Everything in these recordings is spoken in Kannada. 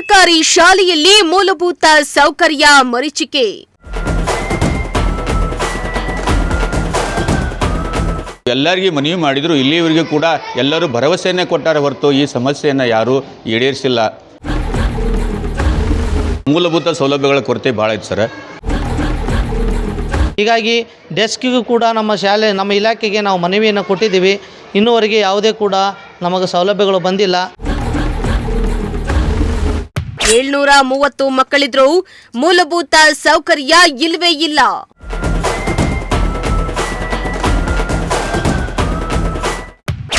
ಸರ್ಕಾರಿ ಶಾಲೆಯಲ್ಲಿ ಮೂಲಭೂತ ಸೌಕರ್ಯ ಮರೀಚಿಕೆ. ಎಲ್ಲರಿಗೂ ಮನವಿ ಮಾಡಿದ್ರು, ಇಲ್ಲಿವರೆಗೂ ಕೂಡ ಎಲ್ಲರೂ ಭರವಸೆಯನ್ನೇ ಕೊಟ್ಟಾರೆ ಹೊರತು ಈ ಸಮಸ್ಯೆಯನ್ನು ಯಾರೂ ಈಡೇರಿಸಿಲ್ಲ. ಮೂಲಭೂತ ಸೌಲಭ್ಯಗಳ ಕೊರತೆ ಭಾಳ ಐತೆ ಸರ್. ಹೀಗಾಗಿ ಡೆಸ್ಕಿಗೂ ಕೂಡ ನಮ್ಮ ಇಲಾಖೆಗೆ ನಾವು ಮನವಿಯನ್ನು ಕೊಟ್ಟಿದ್ದೀವಿ. ಇನ್ನೂವರೆಗೆ ಯಾವುದೇ ಕೂಡ ನಮಗೆ ಸೌಲಭ್ಯಗಳು ಬಂದಿಲ್ಲ. 730 ಮಕ್ಕಳಿದ್ರೂ ಮೂಲಭೂತ ಸೌಕರ್ಯ ಇಲ್ಲವೇ ಇಲ್ಲ.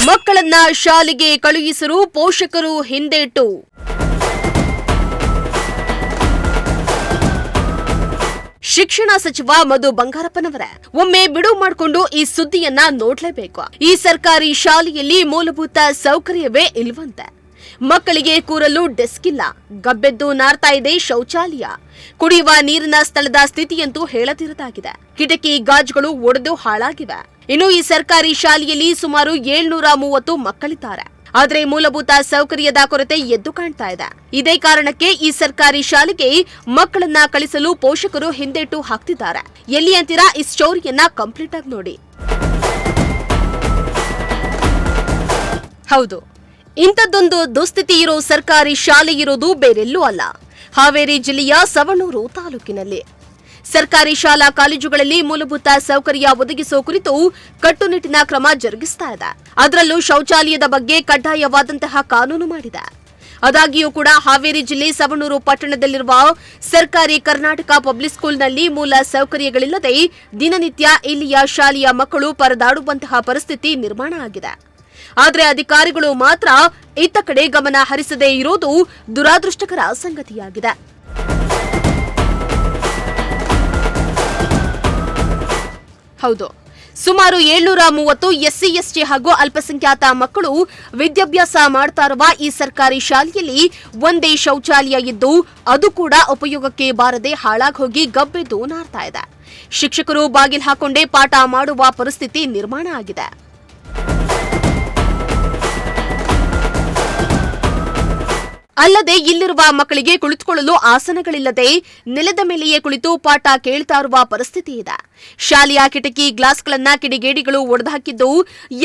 ಮಕ್ಕಳನ್ನ ಶಾಲೆಗೆ ಕಳುಹಿಸಲು ಪೋಷಕರು ಹಿಂದೇಟು. ಶಿಕ್ಷಣ ಸಚಿವ ಮಧು ಬಂಗಾರಪ್ಪನವರೇ, ಒಮ್ಮೆ ಬಿಡುವು ಮಾಡಿಕೊಂಡು ಈ ಸುದ್ದಿಯನ್ನ ನೋಡ್ಲೇಬೇಕು. ಈ ಸರ್ಕಾರಿ ಶಾಲೆಯಲ್ಲಿ ಮೂಲಭೂತ ಸೌಕರ್ಯವೇ ಇಲ್ವಂತೆ. ಮಕ್ಕಳಿಗೆ ಕೂರಲು ಡೆಸ್ಕ್ ಇಲ್ಲ, ಗಬ್ಬೆದ್ದು ನಾರ್ತಾ ಇದೆ ಶೌಚಾಲಯ, ಕುಡಿಯುವ ನೀರಿನ ಸ್ಥಳದ ಸ್ಥಿತಿಯಂತೂ ಹೇಳದಿರದಾಗಿದೆ. ಕಿಟಕಿ ಗಾಜುಗಳು ಒಡೆದು ಹಾಳಾಗಿವೆ. ಇನ್ನು ಈ ಸರ್ಕಾರಿ ಶಾಲೆಯಲ್ಲಿ ಸುಮಾರು 730 ಮಕ್ಕಳಿದ್ದಾರೆ. ಆದರೆ ಮೂಲಭೂತ ಸೌಕರ್ಯದ ಕೊರತೆ ಎದ್ದು ಕಾಣ್ತಾ ಇದೆ. ಇದೇ ಕಾರಣಕ್ಕೆ ಈ ಸರ್ಕಾರಿ ಶಾಲೆಗೆ ಮಕ್ಕಳನ್ನ ಕಳಿಸಲು ಪೋಷಕರು ಹಿಂದೇಟು ಹಾಕ್ತಿದ್ದಾರೆ. ಎಲ್ಲಿ ಅಂತೀರಾ? ಈ ಸ್ಟೋರಿಯನ್ನ ಕಂಪ್ಲೀಟ್ ಆಗಿ ನೋಡಿ. ಹೌದು, ಇಂಥದ್ದೊಂದು ದುಸ್ಥಿತಿ ಇರೋ ಸರ್ಕಾರಿ ಶಾಲೆ ಇರೋದು ಬೇರೆಲ್ಲೂ ಅಲ್ಲ, ಹಾವೇರಿ ಜಿಲ್ಲೆಯ ಸವಣೂರು ತಾಲೂಕಿನಲ್ಲಿ. ಸರ್ಕಾರಿ ಶಾಲಾ ಕಾಲೇಜುಗಳಲ್ಲಿ ಮೂಲಭೂತ ಸೌಕರ್ಯ ಒದಗಿಸುವ ಕುರಿತು ಕಟ್ಟುನಿಟ್ಟಿನ ಕ್ರಮ ಜರುಗಿಸ್ತಾ ಇದೆ. ಅದರಲ್ಲೂ ಶೌಚಾಲಯದ ಬಗ್ಗೆ ಕಡ್ಡಾಯವಾದಂತಹ ಕಾನೂನು ಮಾಡಿದೆ. ಆದಾಗ್ಯೂ ಕೂಡ ಹಾವೇರಿ ಜಿಲ್ಲೆ ಸವಣೂರು ಪಟ್ಟಣದಲ್ಲಿರುವ ಸರ್ಕಾರಿ ಕರ್ನಾಟಕ ಪಬ್ಲಿಕ್ ಸ್ಕೂಲ್ನಲ್ಲಿ ಮೂಲ ಸೌಕರ್ಯಗಳಿಲ್ಲದೆ ದಿನನಿತ್ಯ ಇಲ್ಲಿಯ ಶಾಲೆಯ ಮಕ್ಕಳು ಪರದಾಡುವಂತಹ ಪರಿಸ್ಥಿತಿ ನಿರ್ಮಾಣ ಆಗಿದೆ. ಆದರೆ ಅಧಿಕಾರಿಗಳು ಮಾತ್ರ ಇತ್ತ ಕಡೆ ಗಮನ ಹರಿಸದೇ ಇರೋದು ದುರಾದೃಷ್ಟಕರ ಸಂಗತಿಯಾಗಿದೆ. ಹೌದು, ಸುಮಾರು 730 SC ST ಹಾಗೂ ಅಲ್ಪಸಂಖ್ಯಾತ ಮಕ್ಕಳು ವಿದ್ಯಾಭ್ಯಾಸ ಮಾಡ್ತಾ ಇರುವ ಈ ಸರ್ಕಾರಿ ಶಾಲೆಯಲ್ಲಿ ಒಂದೇ ಶೌಚಾಲಯ ಇದ್ದು ಅದು ಕೂಡ ಉಪಯೋಗಕ್ಕೆ ಬಾರದೆ ಹಾಳಾಗೋಗಿ ಗಬ್ಬೆದ್ದು ನಾರ್ತಾ ಇದೆ. ಶಿಕ್ಷಕರು ಬಾಗಿಲು ಹಾಕೊಂಡೇ ಪಾಠ ಮಾಡುವ ಪರಿಸ್ಥಿತಿ ನಿರ್ಮಾಣ ಆಗಿದೆ. ಅಲ್ಲದೆ ಇಲ್ಲಿರುವ ಮಕ್ಕಳಿಗೆ ಕುಳಿತುಕೊಳ್ಳಲು ಆಸನಗಳಿಲ್ಲದೆ ನೆಲದ ಮೇಲೆಯೇ ಕುಳಿತು ಪಾಠ ಕೇಳ್ತಾ ಇರುವ ಪರಿಸ್ಥಿತಿ ಇದೆ. ಶಾಲೆಯ ಕಿಟಕಿ ಗ್ಲಾಸ್ಗಳನ್ನ ಕಿಡಿಗೇಡಿಗಳು ಒಡೆದುಹಾಕಿದ್ದು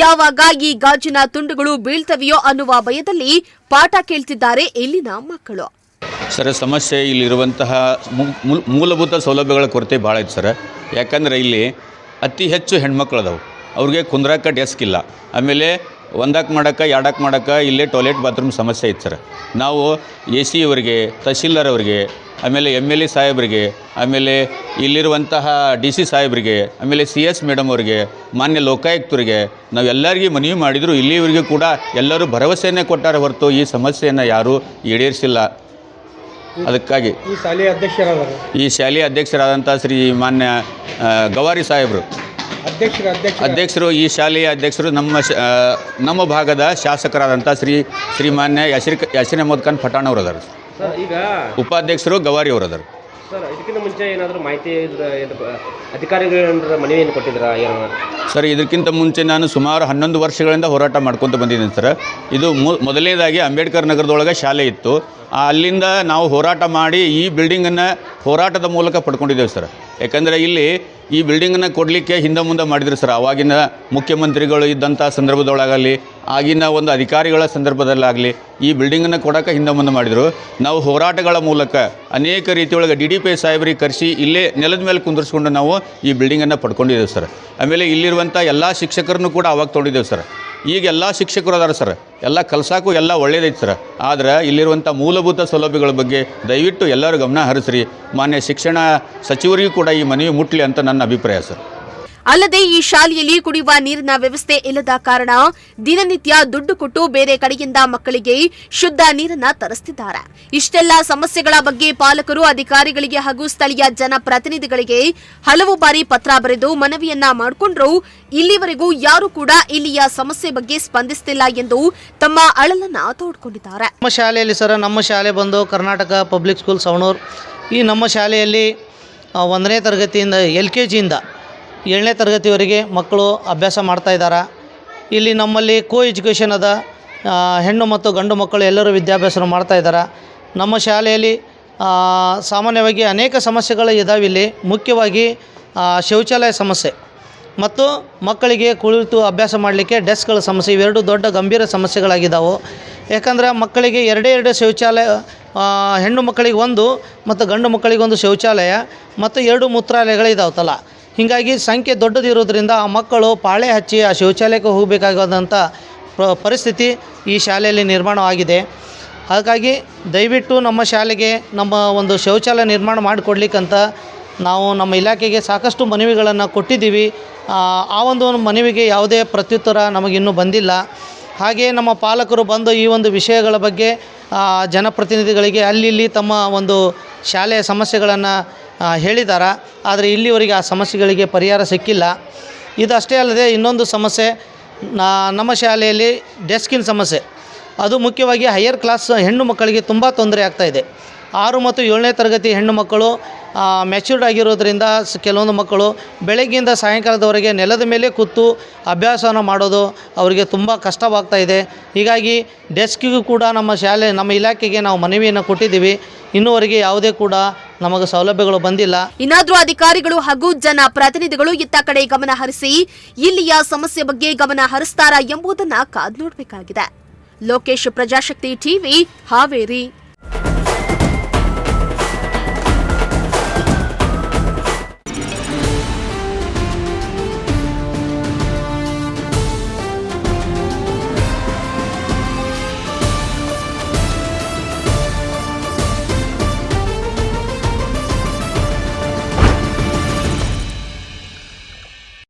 ಯಾವಾಗ ಈ ಗಾಜಿನ ತುಂಡುಗಳು ಬೀಳ್ತವೆಯೋ ಅನ್ನುವ ಭಯದಲ್ಲಿ ಪಾಠ ಕೇಳ್ತಿದ್ದಾರೆ ಇಲ್ಲಿನ ಮಕ್ಕಳು. ಸರ್, ಸಮಸ್ಯೆ ಇಲ್ಲಿರುವಂತಹ ಮೂಲಭೂತ ಸೌಲಭ್ಯಗಳ ಕೊರತೆ ಭಾಳ ಐತೆ ಸರ್. ಯಾಕಂದರೆ ಇಲ್ಲಿ ಅತಿ ಹೆಚ್ಚು ಹೆಣ್ಮಕ್ಳು ಅದಾವೆ, ಅವ್ರಿಗೆ ಕುಂದ್ರಕ್ಕೆ ಡೆಸ್ಕ್ ಇಲ್ಲ. ಆಮೇಲೆ ಒಂದಕ್ಕೆ ಮಾಡೋಕ್ಕೆ ಎರಡಕ್ಕೆ ಮಾಡೋಕ್ಕೆ ಇಲ್ಲೇ ಟಾಯ್ಲೆಟ್ ಬಾತ್ರೂಮ್ ಸಮಸ್ಯೆ ಐತೆ ಸರ್. ನಾವು AC ಅವರಿಗೆ, ತಹಶೀಲ್ದಾರ್ ಅವರಿಗೆ, ಆಮೇಲೆ MLA ಸಾಹೇಬರಿಗೆ, ಆಮೇಲೆ ಇಲ್ಲಿರುವಂತಹ DC ಸಾಹೇಬರಿಗೆ, ಆಮೇಲೆ CS ಮೇಡಮ್ ಅವರಿಗೆ, ಮಾನ್ಯ ಲೋಕಾಯುಕ್ತರಿಗೆ ನಾವೆಲ್ಲರಿಗೂ ಮನವಿ ಮಾಡಿದ್ರು. ಇಲ್ಲಿವರೆಗೂ ಕೂಡ ಎಲ್ಲರೂ ಭರವಸೆಯನ್ನೇ ಕೊಟ್ಟಾರೆ ಹೊರತು ಈ ಸಮಸ್ಯೆಯನ್ನು ಯಾರೂ ಈಡೇರಿಸಿಲ್ಲ. ಅದಕ್ಕಾಗಿ ಈ ಶಾಲೆಯ ಅಧ್ಯಕ್ಷರಾದಂಥ ಶ್ರೀ ಮಾನ್ಯ ಗವಾರಿ ಸಾಹೇಬರು ಅಧ್ಯಕ್ಷರು, ಈ ಶಾಲೆಯ ಅಧ್ಯಕ್ಷರು ನಮ್ಮ ಭಾಗದ ಶಾಸಕರಾದಂಥ ಶ್ರೀಮಾನ್ಯ ಯಾಸಿರ್ ಅಹಮದ್ ಖಾನ್ ಪಠಾಣ್ ಅವರು ಅದಾರ. ಈಗ ಉಪಾಧ್ಯಕ್ಷರು ಗವಾರಿ ಅವರು ಅದಾರ. ಸರ್, ಇದಕ್ಕಿಂತ ಮುಂಚೆ ಏನಾದರೂ ಮಾಹಿತಿ ಅಧಿಕಾರಿಗಳ ಮನವಿಯನ್ನು ಕೊಟ್ಟಿದ್ದೀರಾ? ಸರ್, ಇದಕ್ಕಿಂತ ಮುಂಚೆ ನಾನು ಸುಮಾರು 11 ವರ್ಷಗಳಿಂದ ಹೋರಾಟ ಮಾಡ್ಕೊತ ಬಂದಿದ್ದೀನಿ ಸರ್. ಇದು ಮೊದಲನೇದಾಗಿ ಅಂಬೇಡ್ಕರ್ ನಗರದೊಳಗೆ ಶಾಲೆ ಇತ್ತು. ಅಲ್ಲಿಂದ ನಾವು ಹೋರಾಟ ಮಾಡಿ ಈ ಬಿಲ್ಡಿಂಗನ್ನು ಹೋರಾಟದ ಮೂಲಕ ಪಡ್ಕೊಂಡಿದ್ದೇವೆ ಸರ್. ಯಾಕಂದರೆ ಇಲ್ಲಿ ಈ ಬಿಲ್ಡಿಂಗನ್ನು ಕೊಡಲಿಕ್ಕೆ ಹಿಂದೆ ಮುಂದೆ ಮಾಡಿದ್ರು ಸರ್. ಆವಾಗಿನ ಮುಖ್ಯಮಂತ್ರಿಗಳು ಇದ್ದಂಥ ಸಂದರ್ಭದೊಳಗಲಿ, ಆಗಿನ ಒಂದು ಅಧಿಕಾರಿಗಳ ಸಂದರ್ಭದಲ್ಲಾಗಲಿ ಈ ಬಿಲ್ಡಿಂಗನ್ನು ಕೊಡೋಕೆ ಹಿಂದೆ ಮುಂದೆ ಮಾಡಿದರು. ನಾವು ಹೋರಾಟಗಳ ಮೂಲಕ ಅನೇಕ ರೀತಿಯೊಳಗೆ DDP ಸಾಹೇಬರಿಗೆ ಕರೆಸಿ ಇಲ್ಲೇ ನೆಲದ ಮೇಲೆ ಕುಂದಿರಿಸ್ಕೊಂಡು ನಾವು ಈ ಬಿಲ್ಡಿಂಗನ್ನು ಪಡ್ಕೊಂಡಿದ್ದೇವೆ ಸರ್. ಆಮೇಲೆ ಇಲ್ಲಿರುವಂಥ ಎಲ್ಲ ಶಿಕ್ಷಕರನ್ನು ಕೂಡ ಅವಾಗ ತೊಗೊಂಡಿದ್ದೇವೆ ಸರ್. ಈಗ ಎಲ್ಲ ಶಿಕ್ಷಕರು ಅದಾರ ಸರ್, ಎಲ್ಲ ಕಲ್ಸಾಕು ಎಲ್ಲ ಒಳ್ಳೇದೈತೆ ಸರ್. ಆದರೆ ಇಲ್ಲಿರುವಂಥ ಮೂಲಭೂತ ಸೌಲಭ್ಯಗಳ ಬಗ್ಗೆ ದಯವಿಟ್ಟು ಎಲ್ಲರೂ ಗಮನ ಹರಿಸ್ರಿ. ಮಾನ್ಯ ಶಿಕ್ಷಣ ಸಚಿವರಿಗೂ ಕೂಡ ಈ ಮನವಿ ಮುಟ್ಲಿ ಅಂತ ನನ್ನ ಅಭಿಪ್ರಾಯ ಸರ್. ಅಲ್ಲದೆ ಈ ಶಾಲೆಯಲ್ಲಿ ಕುಡಿಯುವ ನೀರಿನ ವ್ಯವಸ್ಥೆ ಇಲ್ಲದ ಕಾರಣ ದಿನನಿತ್ಯ ದುಡ್ಡು ಕೊಟ್ಟು ಬೇರೆ ಕಡೆಯಿಂದ ಮಕ್ಕಳಿಗೆ ಶುದ್ಧ ನೀರನ್ನ ತರಿಸುತ್ತಿದ್ದಾರೆ. ಇಷ್ಟೆಲ್ಲ ಸಮಸ್ಯೆಗಳ ಬಗ್ಗೆ ಪಾಲಕರು ಅಧಿಕಾರಿಗಳಿಗೆ ಹಾಗೂ ಸ್ಥಳೀಯ ಜನಪ್ರತಿನಿಧಿಗಳಿಗೆ ಹಲವು ಬಾರಿ ಪತ್ರ ಬರೆದು ಮನವಿಯನ್ನ ಮಾಡಿಕೊಂಡ್ರು. ಇಲ್ಲಿವರೆಗೂ ಯಾರು ಕೂಡ ಇಲ್ಲಿಯ ಸಮಸ್ಯೆ ಬಗ್ಗೆ ಸ್ಪಂದಿಸುತ್ತಿಲ್ಲ ಎಂದು ತಮ್ಮ ಅಳಲನ್ನ ತೋಡ್ಕೊಂಡಿದ್ದಾರೆ. ನಮ್ಮ ಶಾಲೆಯಲ್ಲಿ ಸರ್, ನಮ್ಮ ಶಾಲೆ ಬಂದು ಕರ್ನಾಟಕ ಪಬ್ಲಿಕ್ ಸ್ಕೂಲ್ ಸವಣೂರು. ಈ ನಮ್ಮ ಶಾಲೆಯಲ್ಲಿ 1ನೇ ತರಗತಿಯಿಂದ LKGಯಿಂದ 7ನೇ ತರಗತಿವರೆಗೆ ಮಕ್ಕಳು ಅಭ್ಯಾಸ ಮಾಡ್ತಾ ಇದ್ದಾರೆ. ಇಲ್ಲಿ ನಮ್ಮಲ್ಲಿ ಕೋ ಎಜುಕೇಷನ್ ಅದ, ಹೆಣ್ಣು ಮತ್ತು ಗಂಡು ಮಕ್ಕಳು ಎಲ್ಲರೂ ವಿದ್ಯಾಭ್ಯಾಸ ಮಾಡ್ತಾ ಇದ್ದಾರೆ. ನಮ್ಮ ಶಾಲೆಯಲ್ಲಿ ಸಾಮಾನ್ಯವಾಗಿ ಅನೇಕ ಸಮಸ್ಯೆಗಳು ಇದಾವೆ. ಇಲ್ಲಿ ಮುಖ್ಯವಾಗಿ ಶೌಚಾಲಯ ಸಮಸ್ಯೆ ಮತ್ತು ಮಕ್ಕಳಿಗೆ ಕುಳಿತು ಅಭ್ಯಾಸ ಮಾಡಲಿಕ್ಕೆ ಡೆಸ್ಕ್ಗಳ ಸಮಸ್ಯೆ, ಇವೆರಡು ದೊಡ್ಡ ಗಂಭೀರ ಸಮಸ್ಯೆಗಳಾಗಿದ್ದಾವೆ. ಯಾಕಂದರೆ ಮಕ್ಕಳಿಗೆ ಎರಡೇ ಶೌಚಾಲಯ, ಹೆಣ್ಣು ಮಕ್ಕಳಿಗೆ ಒಂದು ಮತ್ತು ಗಂಡು ಮಕ್ಕಳಿಗೆ ಒಂದು ಶೌಚಾಲಯ ಮತ್ತು 2 ಮೂತ್ರಾಲಯಗಳಿದಾವತ್ತಲ್ಲ. ಹೀಗಾಗಿ ಸಂಖ್ಯೆ ದೊಡ್ಡದಿರೋದ್ರಿಂದ ಆ ಮಕ್ಕಳು ಪಾಳೆ ಹಚ್ಚಿ ಆ ಶೌಚಾಲಯಕ್ಕೆ ಹೋಗಬೇಕಾದಂಥ ಪರಿಸ್ಥಿತಿ ಈ ಶಾಲೆಯಲ್ಲಿ ನಿರ್ಮಾಣವಾಗಿದೆ. ಹಾಗಾಗಿ ದಯವಿಟ್ಟು ನಮ್ಮ ಶಾಲೆಗೆ ನಮ್ಮ ಒಂದು ಶೌಚಾಲಯ ನಿರ್ಮಾಣ ಮಾಡಿಕೊಡ್ಲಿಕ್ಕಂತ ನಾವು ನಮ್ಮ ಇಲಾಖೆಗೆ ಸಾಕಷ್ಟು ಮನವಿಗಳನ್ನು ಕೊಟ್ಟಿದ್ದೀವಿ. ಆ ಒಂದು ಮನವಿಗೆ ಯಾವುದೇ ಪ್ರತ್ಯುತ್ತರ ನಮಗಿನ್ನೂ ಬಂದಿಲ್ಲ. ಹಾಗೆಯೇ ನಮ್ಮ ಪಾಲಕರು ಬಂದು ಈ ಒಂದು ವಿಷಯಗಳ ಬಗ್ಗೆ ಜನಪ್ರತಿನಿಧಿಗಳಿಗೆ ಅಲ್ಲಿ ತಮ್ಮ ಒಂದು ಶಾಲೆಯ ಸಮಸ್ಯೆಗಳನ್ನು ಹೇಳಿದ್ದಾರೆ. ಆದರೆ ಇಲ್ಲಿವರೆಗೆ ಆ ಸಮಸ್ಯೆಗಳಿಗೆ ಪರಿಹಾರ ಸಿಕ್ಕಿಲ್ಲ. ಇದಷ್ಟೇ ಅಲ್ಲದೆ ಇನ್ನೊಂದು ಸಮಸ್ಯೆ, ನಮ್ಮ ಶಾಲೆಯಲ್ಲಿ ಡೆಸ್ಕಿನ ಸಮಸ್ಯೆ, ಅದು ಮುಖ್ಯವಾಗಿ ಹೈಯರ್ ಕ್ಲಾಸ್ ಹೆಣ್ಣು ಮಕ್ಕಳಿಗೆ ತುಂಬ ತೊಂದರೆ ಆಗ್ತಾಯಿದೆ. 6 ಮತ್ತು 7ನೇ ತರಗತಿ ಹೆಣ್ಣು ಮಕ್ಕಳು ಮ್ಯಾಚ್ಯೂರ್ಡ್ ಆಗಿರೋದ್ರಿಂದ ಕೆಲವೊಂದು ಮಕ್ಕಳು ಬೆಳಗ್ಗೆಯಿಂದ ಸಾಯಂಕಾಲದವರೆಗೆ ನೆಲದ ಮೇಲೆ ಕೂತು ಅಭ್ಯಾಸವನ್ನು ಮಾಡೋದು ಅವರಿಗೆ ತುಂಬ ಕಷ್ಟವಾಗ್ತಾಯಿದೆ. ಹೀಗಾಗಿ ಡೆಸ್ಕಿಗೂ ಕೂಡ ನಮ್ಮ ಇಲಾಖೆಗೆ ನಾವು ಮನವಿಯನ್ನು ಕೊಟ್ಟಿದ್ದೀವಿ. ಇನ್ನೂವರೆಗೆ ಯಾವುದೇ ಕೂಡ ನಮಗೆ ಸೌಲಭ್ಯಗಳು ಬಂದಿಲ್ಲ. ಇನ್ನಾದರೂ ಅಧಿಕಾರಿಗಳು ಹಾಗೂ ಜನ ಪ್ರತಿನಿಧಿಗಳು ಇತ್ತ ಕಡೆ ಗಮನ ಹರಿಸಿ ಇಲ್ಲಿಯ ಸಮಸ್ಯೆ ಬಗ್ಗೆ ಗಮನ ಹರಿಸ್ತಾರಾ ಎಂಬುದನ್ನು ಕಾದು ನೋಡಬೇಕಾಗಿದೆ. ಲೋಕೇಶ್, ಪ್ರಜಾಶಕ್ತಿ ಟಿವಿ, ಹಾವೇರಿ.